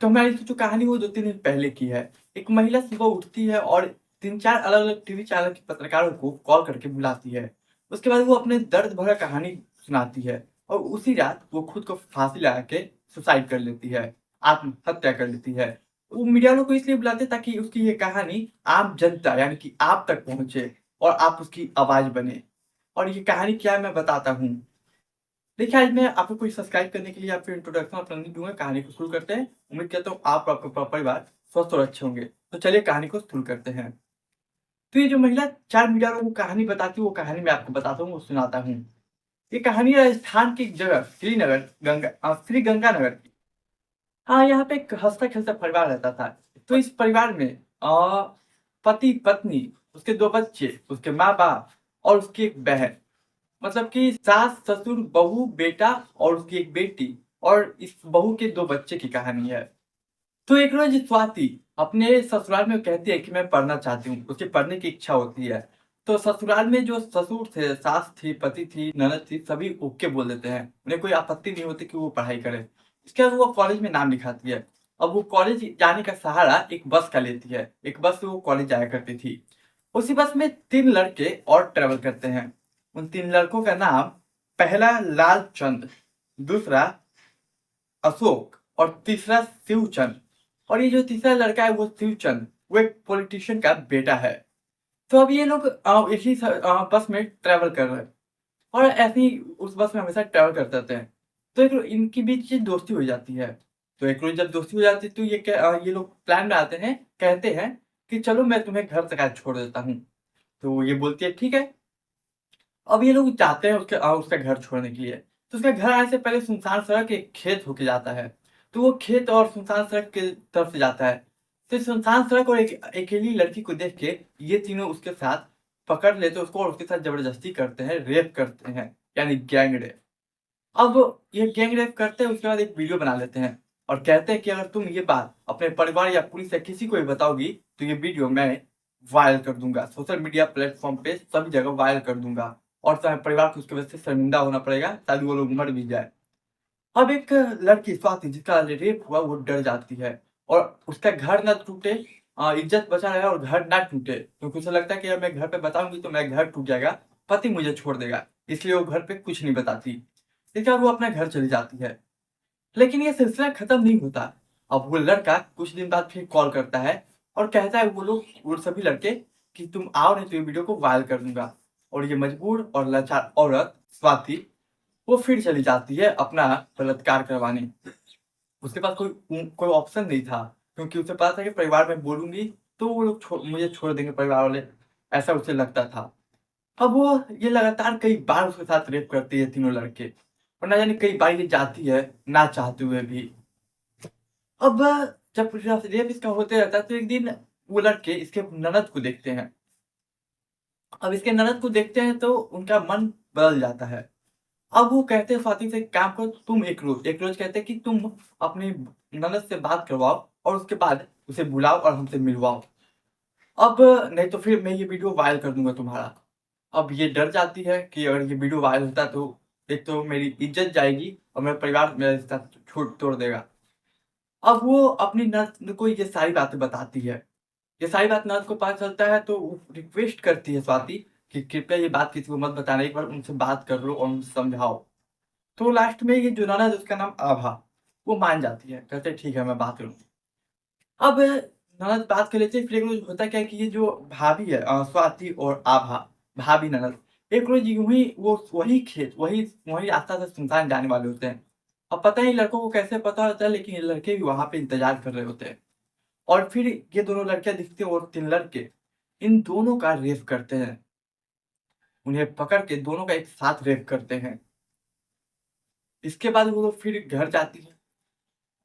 तो हमारी जो कहानी वो 2-3 दिन पहले की है। एक महिला सुबह उठती है और 3-4 अलग-अलग टीवी चैनल के पत्रकारों को कॉल करके बुलाती है। उसके बाद वो अपने दर्द भरा कहानी सुनाती है और उसी रात वो खुद को फांसी लगा के सुसाइड कर लेती है, आत्महत्या कर लेती है। वो मीडिया वालों को इसलिए बुलाते हैं ताकि उसकी ये कहानी आम जनता यानी कि आप तक पहुँचे और आप उसकी आवाज़ बने। और ये कहानी क्या है मैं बताता हूँ। देखिए, आज मैं आपको कोई सब्सक्राइब करने के लिए या फिर इंट्रोडक्शन अपना नहीं दूँगा, कहानी को शुरू करते हैं। उम्मीद करता हूँ आप और आपका परिवार स्वस्थ और अच्छे होंगे। तो चलिए कहानी को शुरू करते हैं। तो ये जो महिला 4 मीडिया वालों को कहानी बताती है, वो कहानी मैं आपको बताता हूँ, वो सुनाता हूँ। ये कहानी राजस्थान की एक जगह श्री गंगानगर की। हाँ, यहाँ पे एक हँसता-खेलता परिवार रहता था। तो इस परिवार में पति-पत्नी, उसके 2 बच्चे, उसके माँ-बाप और उसकी एक बहन। मतलब कि सास-ससुर, बहू, बेटा और उसकी एक बेटी और इस बहू के 2 बच्चे की कहानी है। तो एक रोज़ स्वाति अपने ससुराल में कहती है कि मैं पढ़ना चाहती हूँ, उसे पढ़ने की इच्छा होती है। तो ससुराल में जो ससुर थे, सास थी, पति थी, ननद थी, सभी ओके बोल देते हैं। उन्हें कोई आपत्ति नहीं होती कि वो पढ़ाई करे। इसके बाद वो कॉलेज में नाम लिखाती है। अब वो कॉलेज जाने का सहारा एक बस का लेती है। एक बस से वो कॉलेज जाया करती थी। उसी बस में 3 लड़के और ट्रैवल करते हैं। उन 3 लड़कों का नाम पहला लालचंद, दूसरा अशोक और तीसरा शिवचंद। और ये जो तीसरा लड़का है वो शिवचंद, वो एक पॉलिटिशियन का बेटा है। तो अब ये लोग एक ही बस में ट्रैवल कर रहे हैं और ऐसे ही उस बस में हमेशा ट्रैवल करते रहते हैं। तो एक इनके बीच ये दोस्ती हो जाती है। तो एक रोज़ जब दोस्ती हो जाती है तो ये लोग प्लान बनाते हैं, कहते हैं कि चलो मैं तुम्हें घर तक आज छोड़ देता हूँ। तो ये बोलती है ठीक है। अब ये लोग जाते हैं उसका घर छोड़ने के लिए। तो उसका घर आने से पहले सुनसान सड़क एक खेत होके जाता है। तो वो खेत और सुनसान सड़क के तरफ से जाता है। तो सुनसान सड़क और एक अकेली लड़की को देख के ये तीनों उसके साथ पकड़ लेते हैं उसको और उसके साथ ज़बरदस्ती करते हैं, रेप करते हैं, यानी गैंग रेप। अब ये गैंग रेप करते हैं उसके बाद एक वीडियो बना लेते हैं और कहते हैं कि अगर तुम ये बात अपने परिवार या पुलिस या किसी को भी बताओगी तो ये वीडियो मैं वायरल कर दूँगा। सोशल मीडिया प्लेटफ़ॉर्म पे सभी जगह वायरल कर दूँगा और तुम्हारे परिवार को उसकी वजह से शर्मिंदा होना पड़ेगा, शायद वो लोग मर भी जाएँ। अब एक लड़की स्वाति जिसका रेप हुआ वो डर जाती है और उसका घर ना टूटे, इज़्ज़त बचा रहे और घर ना टूटे क्योंकि उसे लगता है कि अगर मैं घर पे बताऊँगी तो मेरा घर टूट जाएगा, पति मुझे छोड़ देगा, इसलिए वो घर पे कुछ नहीं बताती। इसके बाद वो अपने घर चली जाती है। लेकिन ये सिलसिला खत्म नहीं होता। अब वो लड़का कुछ दिन बाद फिर कॉल करता है और कहता है वो सभी लड़के कि तुम आओ नहीं तो ये वीडियो को वायरल कर दूँगा। और ये मजबूर और लाचार औरत स्वाति वो फिर चली जाती है अपना बलात्कार करवाने। उसके पास कोई ऑप्शन नहीं था क्योंकि उसे पता था कि परिवार में बोलूँगी तो वो लोग मुझे छोड़ देंगे परिवार वाले, ऐसा उसे लगता था। अब वो ये लगातार कई बार उसके साथ रेप करती है तीनों लड़के और ना जाने कई बार ये जाती है, ना चाहते हुए भी। अब जब रेप इसका होते रहता है तो एक दिन वो लड़के इसके ननद को देखते हैं। अब इसके ननद को देखते हैं तो उनका मन बदल जाता है। अब वो कहते हैं स्वाति से एक काम करो तुम एक रोज़ कहते हैं कि तुम अपनी ननद से बात करवाओ और उसके बाद उसे बुलाओ और हमसे मिलवाओ। अब नहीं तो फिर मैं ये वीडियो वायरल कर दूँगा तुम्हारा। अब ये डर जाती है कि अगर ये वीडियो वायरल होता है तो एक तो मेरी इज़्ज़त जाएगी और मेरा परिवार मेरे साथ छोड़ तोड़ देगा। अब वो अपनी ननद को ये सारी बातें बताती है। ये सारी बात ननद को पता चलता है तो वो रिक्वेस्ट करती है स्वाति कि कृपया ये बात किसी को मत बताना, एक बार उनसे बात कर लो और उन्हें समझाओ। तो लास्ट में ये जो ननद है उसका नाम आभा, वो मान जाती है, कहते हैं ठीक है मैं बात करूँगी। अब ननद बात कर लेते हैं फिर एक रोज़ होता क्या है कि ये जो भाभी है स्वाति और आभा, भाभी ननद, एक रोज़ यूँ ही वो वही खेत वही वही रास्ता से सुनसान जाने वाले होते हैं। अब पता नहीं लड़कों को कैसे पता होता है लेकिन ये लड़के भी वहाँ पे इंतज़ार कर रहे होते हैं। और फिर ये दोनों लड़कियाँ दिखती हैं और 3 लड़के, इन दोनों का रेप करते हैं। उन्हें पकड़ के दोनों का एक साथ रेप करते हैं। इसके बाद वो लोग फिर घर जाती है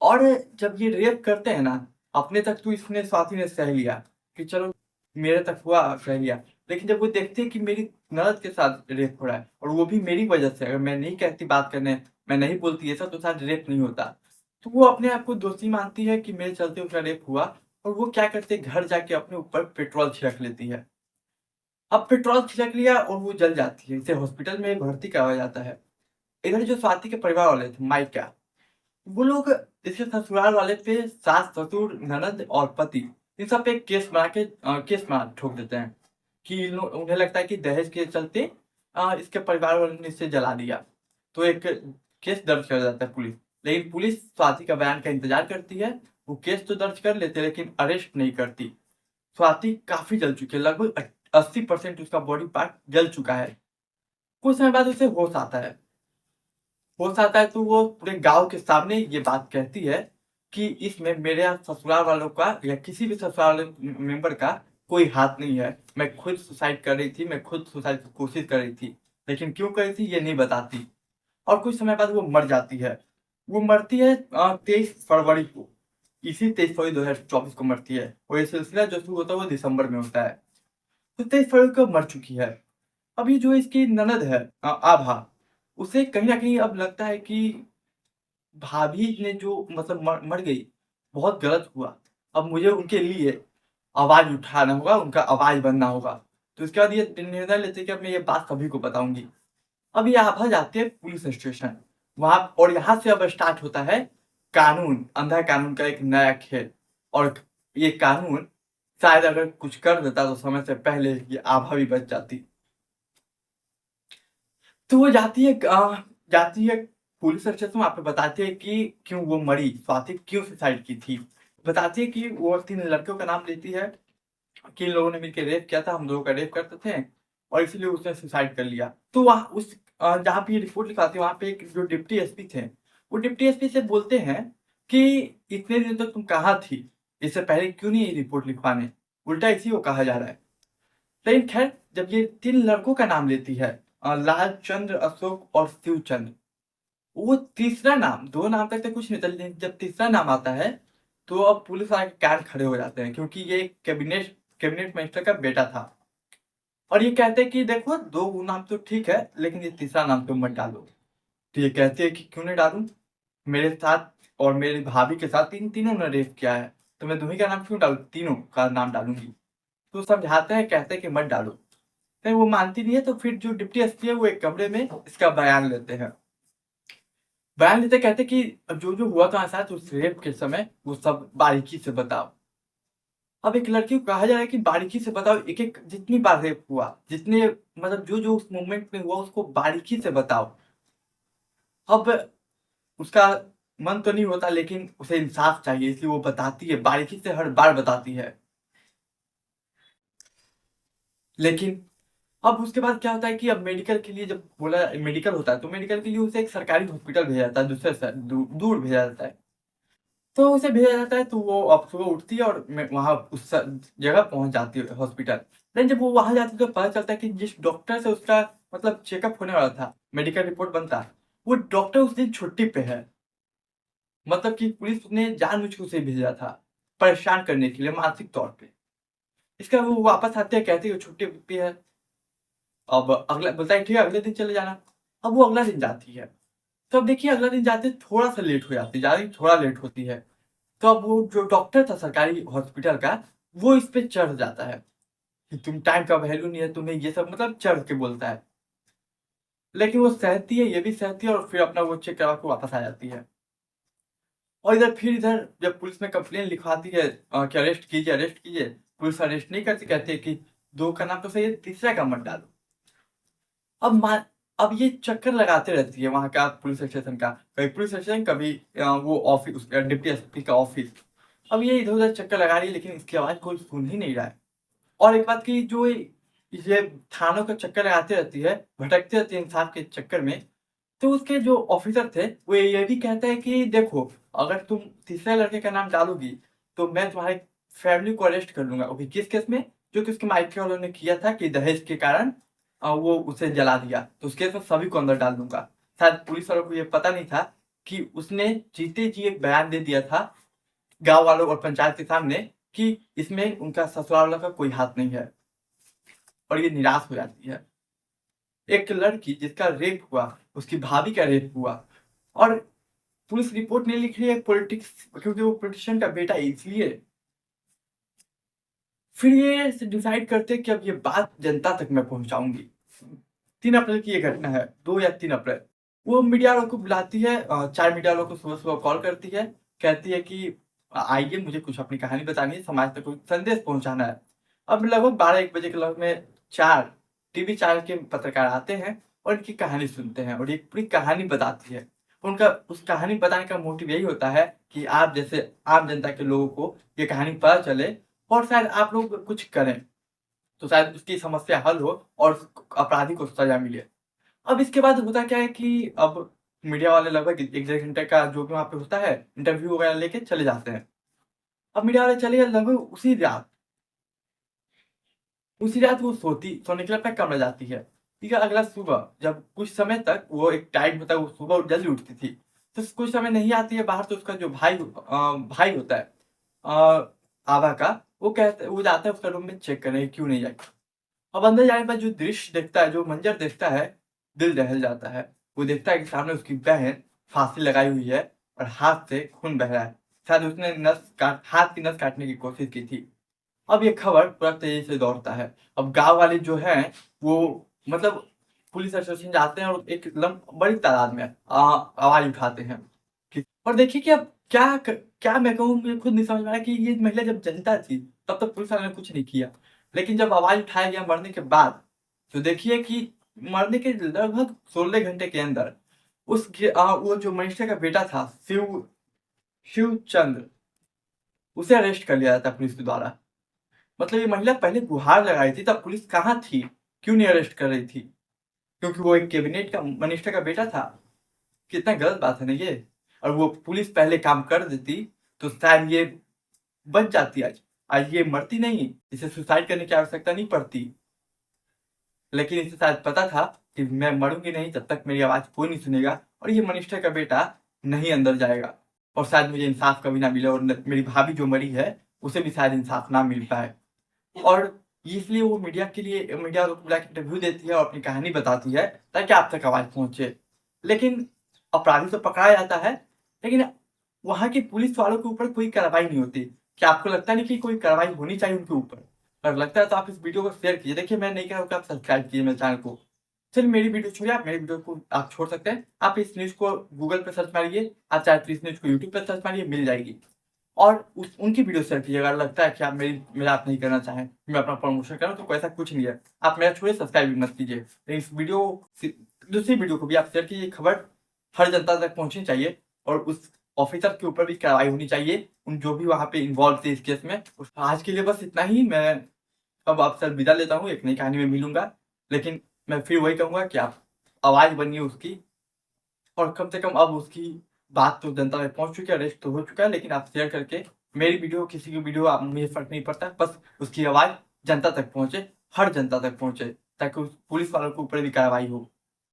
और जब ये रेप करते हैं ना, अपने तक तो इसने स्वाति ने सह लिया कि चलो मेरे तक हुआ सह लिया। लेकिन जब वो देखती है कि मेरी ननद के साथ रेप हो रहा है और वो भी मेरी वजह से, अगर मैं नहीं कहती बात करने, मैं नहीं बोलती ये सब तो शायद रेप नहीं होता। तो वो अपने आप को दोषी मानती है कि मेरे चलते उसका रेप हुआ और वो क्या करती है घर जाके अपने ऊपर पेट्रोल छिड़क लेती है। अब पेट्रोल छिड़क लिया और वो जल जाती है। इसे हॉस्पिटल में भर्ती कराया जाता है। इधर जो स्वाति के परिवार वाले थे, मायका, वो लोग इसके ससुराल वाले पे सास, ससुर, ननद और पति इन सब पे केस बना ठोक देते हैं कि उन्हें लगता है कि दहेज के चलते इसके परिवार वालों ने इसे जला दिया। तो एक केस दर्ज कर जाता है पुलिस। लेकिन पुलिस स्वाति का बयान का इंतजार करती है। वो केस तो दर्ज कर लेते हैं लेकिन अरेस्ट नहीं करती। स्वाति काफी जल चुकी है, लगभग 80% उसका बॉडी पार्ट जल चुका है। कुछ समय बाद उसे होश आता है तो वो पूरे गांव के सामने ये बात कहती है कि इसमें मेरे ससुराल वालों का या किसी भी ससुराल वाले मेंबर का कोई हाथ नहीं है। मैं खुद सुसाइड कर रही थी, मैं खुद सुसाइड की कोशिश कर रही थी, लेकिन क्यों कर रही थी ये नहीं बताती। और कुछ समय बाद वो मर जाती है। वो मरती है 23 फरवरी को। इसी 23 फरवरी 2024 को मरती है। और ये सिलसिला जो शुरू होता है वो दिसंबर में होता है। तो 23 फरवरी को मर चुकी है। अब ये जो इसकी ननद है आभा, उसे कहीं ना कहीं अब लगता है कि भाभी ने जो मतलब मर गई, बहुत गलत हुआ। अब मुझे उनके लिए आवाज उठाना होगा, उनका आवाज बनना होगा। तो इसके बाद ये निर्णय लेते हैं कि अब मैं ये बात सभी को बताऊंगी। अब ये आभा जाती है पुलिस स्टेशन वहां, और यहाँ से अब स्टार्ट होता है कानून, अंधा कानून का एक नया खेल। और ये कानून शायद अगर कुछ कर देता तो समय से पहले ये आभा भी बच जाती। तो वो जाती है पुलिस स्टेशन, वहां पे बताती है कि क्यों वो मरी, स्वाति क्यों सुसाइड की थी। बताती है कि वो 3 लड़कियों का नाम लेती है कि इन लोगों ने मिलकर रेप किया था, हम लोगों का रेप करते थे और इसीलिए उसने सुसाइड कर लिया। तो वहाँ उस जहाँ पे ये रिपोर्ट लिखाती है वहाँ पे एक जो डिप्टी एसपी थे, वो डिप्टी एसपी से बोलते हैं कि इतने दिन तक तुम कहाँ थी, इससे पहले क्यों नहीं ये रिपोर्ट लिखवाने। उल्टा इसी को कहा जा रहा है। लेकिन खैर जब ये 3 लड़कों का नाम लेती है, लाल चंद्र, अशोक और शिवचंद्र, वो तीसरा नाम, 2 नाम तक तो कुछ नहीं था, लेकिन जब तीसरा नाम आता है तो अब पुलिस वाले कान खड़े हो जाते हैं, क्योंकि ये एक कैबिनेट मिनिस्टर का बेटा था। और ये कहते हैं कि देखो 2 नाम तो ठीक है, लेकिन ये तीसरा नाम तो मत डालो। तो ये कहते हैं कि क्यों नहीं डालूं, मेरे साथ और मेरी भाभी के साथ तीनों ने रेप किया है, तो मैं तुम्ही का नाम क्यों डालू, तीनों का नाम डालूंगी। तो समझाते हैं, कहते हैं कि मत डालो। फिर वो मानती नहीं है, तो फिर जो डिप्टी एसपी है वो एक कमरे में इसका बयान लेते हैं। बयान लेते कहते कि जो जो हुआ था साथ उस रेप के समय वो सब बारीकी से बताओ। अब एक लड़की को कहा जा रहा है कि बारीकी से बताओ, एक एक जितनी बार रेप हुआ, जितने मतलब जो जो उस मोमेंट में हुआ उसको बारीकी से बताओ। अब उसका मन तो नहीं होता, लेकिन उसे इंसाफ चाहिए, इसलिए वो बताती है, बारीकी से हर बार बताती है। लेकिन अब उसके बाद क्या होता है कि अब मेडिकल के लिए जब बोला मेडिकल होता है तो मेडिकल के लिए उसे एक सरकारी हॉस्पिटल भेजा जाता है, दूसरे से दूर भेजा जाता है। तो उसे भेजा जाता है तो वो अब सुबह उठती है और वहां उस जगह पहुंच जाती है हॉस्पिटल। लेकिन जब वो वहां जाती है तो पता चलता है कि जिस डॉक्टर से उसका मतलब चेकअप होने वाला था, मेडिकल रिपोर्ट बनता, वो डॉक्टर उस दिन छुट्टी पे है। मतलब कि पुलिस ने जानबूझ के उसे भेजा था परेशान करने के लिए मानसिक तौर पे। इसका वो वापस आते हैं, कहते हैं छुट्टी पे है। अब अगला बोलता है ठीक है अगले दिन चले जाना। अब वो अगला दिन जाती है। तो अब देखिए अगला दिन जाते थोड़ा सा लेट हो जाती है, ज्यादा नहीं, थोड़ा लेट होती है। तो अब वो जो डॉक्टर था सरकारी हॉस्पिटल का, वो इस पे चढ़ जाता है कि तुम टाइम का वैल्यू नहीं है, तुम्हें ये सब मतलब चढ़ के बोलता है। लेकिन वो सहती है, ये भी सहती है और फिर अपना वो चेक करा के वापस आ जाती है। और इधर जब पुलिस में कंप्लेन लिखवाती है कि अरेस्ट कीजिए, पुलिस अरेस्ट नहीं करती, कहती है कि 2 का नाम तो सही है, तीसरा का मत डालो। अब मान अब ये चक्कर लगाते रहती है वहां का पुलिस स्टेशन का, कभी पुलिस स्टेशन, कभी वो ऑफिस डिप्टी एसपी का ऑफिस। अब ये इधर उधर चक्कर लगा रही है, लेकिन इसकी आवाज कोई सुन ही नहीं रहा है। और एक बात की जो ये थानों का चक्कर लगाती रहती है, भटकती रहती है इंसाफ के चक्कर में। तो उसके जो ऑफिसर थे वो ये भी कहते हैं कि देखो अगर तुम तीसरे लड़के का नाम डालोगी तो मैं तुम्हारे फैमिली को अरेस्ट कर लूंगा। अभी किस केस में, जो कि उसके माइके वालों ने किया था कि दहेज के कारण वो उसे जला दिया, तो उस केस में सभी को अंदर डाल दूंगा। शायद पुलिस वालों को ये पता नहीं था कि उसने जीते जी एक बयान दे दिया था गांव वालों और पंचायत के सामने कि इसमें उनका ससुराल वालों का कोई हाथ नहीं है। और ये निराश हो जाती है। एक लड़की जिसका रेप हुआ, उसकी भाभी का रेप हुआ, और पुलिस रिपोर्ट नहीं लिख रही है पॉलिटिक्स, क्योंकि वो पॉलिटिशियन का बेटा है इसलिए। फिर ये डिसाइड करते कि अब ये बात जनता तक मैं पहुंचाऊंगी। 3 अप्रैल की ये घटना है, 2 या 3 अप्रैल। वो मीडिया वालों को बुलाती है, 4 मीडिया वालों को सुबह-सुबह कॉल करती है, कहती है कि आइए मुझे कुछ अपनी कहानी बतानी है, समाज तक कोई संदेश पहुँचाना है। अब लगभग 12-1 बजे के लगभग में 4 टीवी चैनल के पत्रकार आते हैं और इनकी कहानी सुनते हैं और ये पूरी कहानी बताती है। उनका उस कहानी बताने का मोटिव यही होता है कि आप जैसे आम जनता के लोगों को ये कहानी पता चले और शायद आप लोग कुछ करें, तो शायद उसकी समस्या हल हो और उस अपराधी को सज़ा मिले। अब इसके बाद होता क्या है कि अब मीडिया वाले लगभग 1 डेढ़ घंटे का जो भी वहाँ पे होता है, इंटरव्यू वगैरह लेके चले जाते हैं। अब मीडिया वाले चले गए लगभग उसी रात वो सोने के लिए अपना कमरा जाती है। ठीक है, अगला सुबह जब कुछ समय तक वो एक टाइम होता है, वो सुबह जल्दी उठती थी। तो कुछ समय नहीं आती है बाहर, तो उसका जो भाई होता है आभा का, वो जाता है उसका रूम में चेक करने क्यों नहीं आई। अब अंदर जाने के बाद जो दृश्य देखता है, जो मंज़र देखता है, दिल दहल जाता है। वो देखता है कि सामने उसकी बहन फांसी लगाई हुई है और हाथ से खून बह रहा है। शायद उसने हाथ की नस काटने की कोशिश की थी। अब ये खबर पूरा तेज़ी से दौड़ता है। अब गाँव वाले जो हैं, वो मतलब पुलिस स्टेशन जाते हैं और एक एकदम बड़ी तादाद में आवाज़ उठाते हैं कि और देखिए कि अब क्या मैं कहूँ, मुझे खुद नहीं समझ में आया कि ये महिला जब जिंदा थी, तब तक पुलिस वालों ने कुछ नहीं किया। लेकिन जब आवाज़ उठाया गया मरने के बाद, तो देखिए कि मरने के लगभग 16 घंटे के अंदर वो जो मनीषा का बेटा था, शिवचंद्र, उसे अरेस्ट कर लिया जाता है पुलिस के द्वारा। मतलब ये महिला पहले गुहार लगाई थी, तब पुलिस कहाँ थी? क्यों नहीं अरेस्ट कर रही थी? क्योंकि वो एक कैबिनेट का मिनिस्टर का बेटा था। कितना गलत बात है ना ये। और वो पुलिस पहले काम कर देती, तो शायद ये बच जाती आज। आज ये मरती नहीं, इसे सुसाइड करने की आवश्यकता नहीं पड़ती। लेकिन इसे शायद पता था कि मैं मरूँगी नहीं जब तक मेरी आवाज़ कोई नहीं सुनेगा और ये मिनिस्टर का बेटा नहीं अंदर जाएगा। और शायद मुझे इंसाफ कभी ना मिले और मेरी भाभी जो मरी है, उसे भी शायद इंसाफ ना मिल पाए। और इसलिए वो मीडिया वालों को बुला के इंटरव्यू देती है और अपनी कहानी बताती है ताकि आप तक आवाज़ पहुँचे। लेकिन अपराधी तो पकड़ा जाता है, लेकिन वहाँ की पुलिस वालों के ऊपर कोई कार्रवाई नहीं होती। क्या आपको लगता नहीं कि कोई कार्रवाई होनी चाहिए उनके ऊपर? अगर लगता है तो आप इस वीडियो को शेयर कीजिए। देखिए, मैं नहीं कह रहा हूँ कि आप सब्सक्राइब कीजिए मेरे चैनल को। चलिए, मेरी वीडियो छोड़िए, आप मेरी वीडियो को आप छोड़ सकते हैं। आप इस न्यूज़ को गूगल पे सर्च मारिए, आप चाहे तो इस न्यूज़ को यूट्यूब पे सर्च मारिए, मिल जाएगी। और उनकी वीडियो शेयर कीजिए अगर लगता है कि आप मेरा आप नहीं करना चाहें, मैं अपना प्रमोशन करूँ, तो कोई ऐसा कुछ नहीं है। आप मेरा छोड़िए, सब्सक्राइब भी मत कीजिए। लेकिन दूसरी वीडियो को भी आप शेयर कीजिए। खबर हर जनता तक पहुँचनी चाहिए और उस ऑफिसर के ऊपर भी कार्रवाई होनी चाहिए, उन जो भी वहाँ पे इन्वॉल्व थे इस केस में। आज के लिए बस इतना ही। मैं अब आपसे विदा लेता हूँ, एक नई कहानी में मिलूँगा। लेकिन मैं फिर वही कहूँगा कि आप आवाज़ बनिए उसकी, और कम से कम अब उसकी बात तो जनता में पहुँच चुकी है, अरेस्ट तो हो चुका है, लेकिन आप शेयर करके मेरी वीडियो, किसी की वीडियो, आप मुझे फ़र्क नहीं पड़ता, बस उसकी आवाज़ जनता तक पहुँचे, हर जनता तक पहुँचे, ताकि उस पुलिस वालों के ऊपर भी कार्रवाई हो।